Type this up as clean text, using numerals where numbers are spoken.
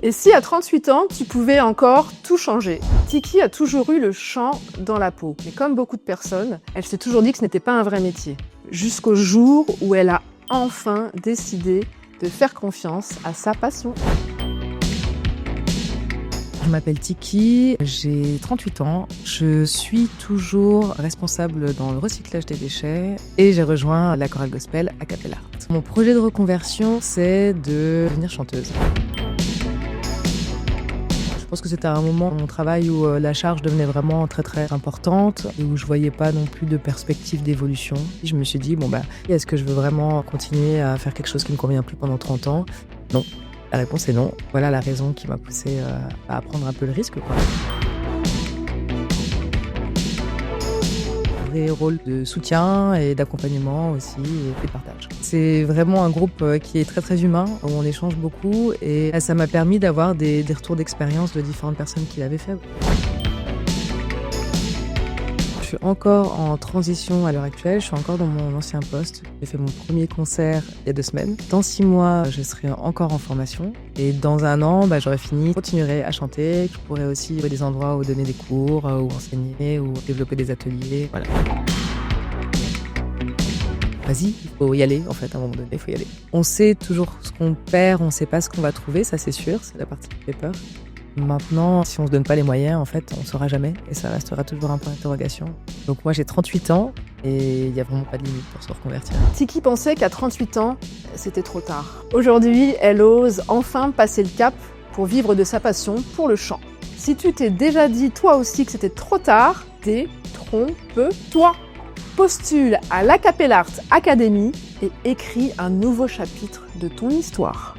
Et si à 38 ans, tu pouvais encore tout changer? Tiki a toujours eu le chant dans la peau. Mais comme beaucoup de personnes, elle s'est toujours dit que ce n'était pas un vrai métier. Jusqu'au jour où elle a enfin décidé de faire confiance à sa passion. Je m'appelle Tiki, j'ai 38 ans, je suis toujours responsable dans le recyclage des déchets et j'ai rejoint la chorale gospel A Cappella Art. Mon projet de reconversion, c'est de devenir chanteuse. Je pense que c'était un moment dans mon travail où la charge devenait vraiment très importante et où je voyais pas non plus de perspective d'évolution. Je me suis dit, est-ce que je veux vraiment continuer à faire quelque chose qui me convient plus pendant 30 ans? Non. La réponse est non. Voilà la raison qui m'a poussée à prendre un peu le risque, quoi. Un vrai rôle de soutien et d'accompagnement aussi et de partage. C'est vraiment un groupe qui est très humain, où on échange beaucoup et ça m'a permis d'avoir des retours d'expérience de différentes personnes qui l'avaient fait. Je suis encore en transition à l'heure actuelle, je suis encore dans mon ancien poste. J'ai fait mon premier concert il y a 2 semaines. Dans 6 mois, je serai encore en formation. Et dans 1 an, j'aurai fini, je continuerai à chanter. Je pourrai aussi trouver des endroits où donner des cours, où enseigner, où développer des ateliers. Voilà. Vas-y, il faut y aller en fait, à un moment donné, il faut y aller. On sait toujours ce qu'on perd, on sait pas ce qu'on va trouver, ça c'est sûr, c'est la partie qui fait peur. Maintenant, si on se donne pas les moyens, en fait, on saura jamais et ça restera toujours un point d'interrogation. Donc moi j'ai 38 ans et il y a vraiment pas de limite pour se reconvertir. Tiki pensait qu'à 38 ans, c'était trop tard. Aujourd'hui, elle ose enfin passer le cap pour vivre de sa passion pour le chant. Si tu t'es déjà dit toi aussi que c'était trop tard, détrompe-toi. Postule à l'A Cappella Art Academy et écris un nouveau chapitre de ton histoire.